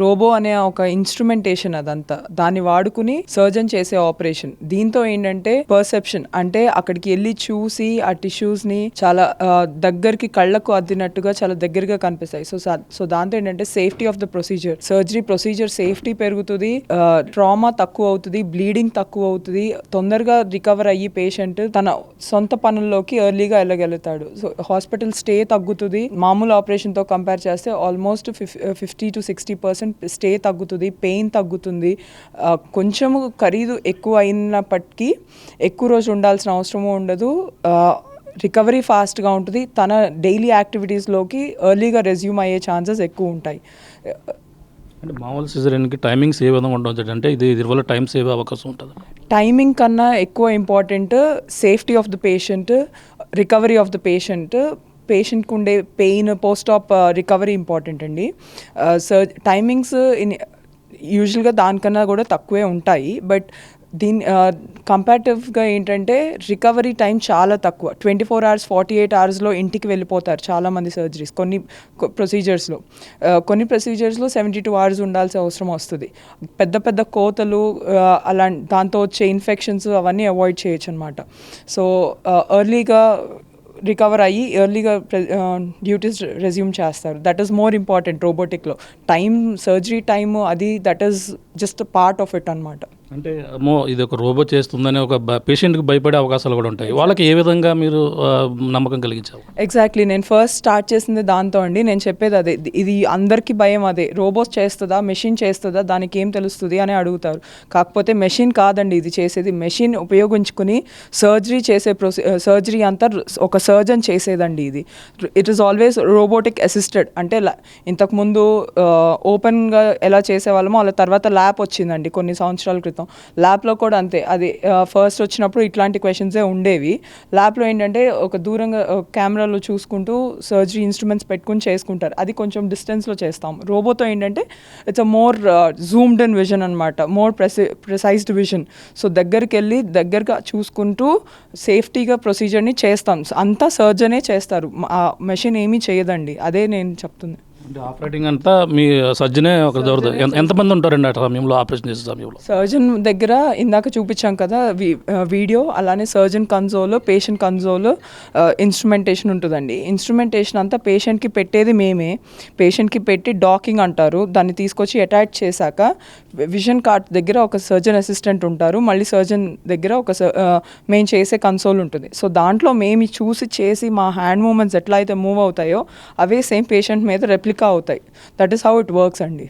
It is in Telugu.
రోబో అనే ఒక ఇన్స్ట్రుమెంటేషన్ అదంతా, దాన్ని వాడుకుని సర్జన్ చేసే ఆపరేషన్. దీంతో ఏంటంటే పర్సెప్షన్, అంటే అక్కడికి వెళ్ళి చూసి ఆ టిష్యూస్ ని చాలా దగ్గరికి కళ్ళకు అద్దినట్టుగా చాలా దగ్గరగా కనిపిస్తాయి. సో దాంతో ఏంటంటే safety of the procedure, surgery procedure safety పెరుగుతుంది, ట్రామా తక్కువ అవుతుంది, బ్లీడింగ్ తక్కువ అవుతుంది, తొందరగా రికవర్ అయ్యి పేషెంట్ తన సొంత పనుల్లోకి ఎర్లీగా వెళ్ళగలుగుతాడు. సో హాస్పిటల్ స్టే తగ్గుతుంది. మామూలు ఆపరేషన్తో కంపేర్ చేస్తే ఆల్మోస్ట్ 50-60% స్టే తగ్గుతుంది, పెయిన్ తగ్గుతుంది. కొంచెం ఖరీదు ఎక్కువ అయినప్పటికీ ఎక్కువ రోజు ఉండాల్సిన అవసరము ఉండదు. రికవరీ ఫాస్ట్గా ఉంటుంది. తన డైలీ యాక్టివిటీస్లోకి ఎర్లీగా రెజ్యూమ్ అయ్యే ఛాన్సెస్ ఎక్కువ ఉంటాయి. అంటే మామూలు సిజరీన్కి టైమింగ్స్ ఏ విధంగా ఉండవచ్చు అంటే ఇది వల్ల టైం సేవ్ అవకాశం ఉంటుంది? టైమింగ్ కన్నా ఎక్కువ important safety of the patient, recovery of the పేషెంట్కి ఉండే పెయిన్, పోస్ట్ ఆప్ రికవరీ ఇంపార్టెంట్ అండి. టైమింగ్స్ యూజువల్గా దానికన్నా కూడా తక్కువే ఉంటాయి. బట్ కంపారిటివ్గా ఏంటంటే రికవరీ టైం చాలా తక్కువ. 24 hours 48 hours ఇంటికి వెళ్ళిపోతారు చాలామంది సర్జరీస్. కొన్ని ప్రొసీజర్స్లో 72 hours ఉండాల్సిన అవసరం వస్తుంది. పెద్ద పెద్ద కోతలు దాంతో వచ్చే ఇన్ఫెక్షన్స్ అవన్నీ అవాయిడ్ చేయొచ్చు అనమాట. సో ఎర్లీగా రికవర్ అయ్యి ఎర్లీగా డ్యూటీస్ రెజ్యూమ్ చేస్తారు. దట్ ఈస్ మోర్ ఇంపార్టెంట్ రోబోటిక్లో. సర్జరీ టైము అది that is just part of it అనమాట. అంటే ఇది ఒక రోబో చేస్తుందని ఒక పేషెంట్కి భయపడే అవకాశాలు కూడా ఉంటాయి. వాళ్ళకి ఏ విధంగా మీరు నమ్మకం కలిగించారు? ఎగ్జాక్ట్లీ, నేను ఫస్ట్ స్టార్ట్ చేసింది దాంతో అండి. నేను చెప్పేది అదే, ఇది అందరికీ భయం అదే. రోబోస్ చేస్తుందా, మెషిన్ చేస్తుందా, దానికి ఏం తెలుస్తుంది అని అడుగుతారు. కాకపోతే మెషిన్ కాదండి ఇది చేసేది. మెషిన్ ఉపయోగించుకుని సర్జరీ అంతా ఒక సర్జన్ చేసేదండి ఇది. It is always robotic assisted. అంటే ఇంతకుముందు ఓపెన్గా ఎలా చేసేవాళ్ళమో అలా తర్వాత ల్యాబ్ వచ్చిందండి కొన్ని సంవత్సరాల క్రితం. ల్యాబ్లో కూడా అంతే. అది ఫస్ట్ వచ్చినప్పుడు ఇట్లాంటి క్వశ్చన్సే ఉండేవి. ల్యాబ్లో ఏంటంటే ఒక దూరంగా కెమెరాలో చూసుకుంటూ సర్జరీ ఇన్స్ట్రుమెంట్స్ పెట్టుకుని చేసుకుంటారు. అది కొంచెం డిస్టెన్స్లో చేస్తాం. రోబోతో ఏంటంటే it's a more zoomed in vision అనమాట, మోర్ ప్రిసైజ్డ్ విజన్. సో దగ్గరగా చూసుకుంటూ సేఫ్టీగా ప్రొసీజర్ని చేస్తాం. అంతా సర్జనే చేస్తారు, మెషిన్ ఏమీ చేయదండి. అదే నేను చెప్తుంది. అంటే ఆపరేటింగ్ అంతా మీ సర్జనే ఒక జరుగుతుంది. ఎంతమంది ఉంటారండి ఆ సమయంలో, ఆపరేషన్ చేసే సమయంలో? సర్జన్ దగ్గర ఇందాక చూపించాం కదా వీడియో, అలానే surgeon console, patient console, instrumentation ఉంటుందండి. ఇన్స్ట్రుమెంటేషన్ అంతా పేషెంట్కి పెట్టేది మేమే. పేషెంట్కి పెట్టి డాకింగ్ అంటారు. దాన్ని తీసుకొచ్చి అటాచ్ చేశాక విజన్ కార్డ్ దగ్గర ఒక సర్జన్ అసిస్టెంట్ ఉంటారు. మళ్ళీ సర్జన్ దగ్గర మేము చేసే కన్సోల్ ఉంటుంది. సో దాంట్లో మేము చేసి మా హ్యాండ్ మూమెంట్స్ ఎట్లా అయితే మూవ్ అవుతాయో అవే సేమ్ పేషెంట్ మీద రెప్లికా అవుతాయి. That is how it works అండి.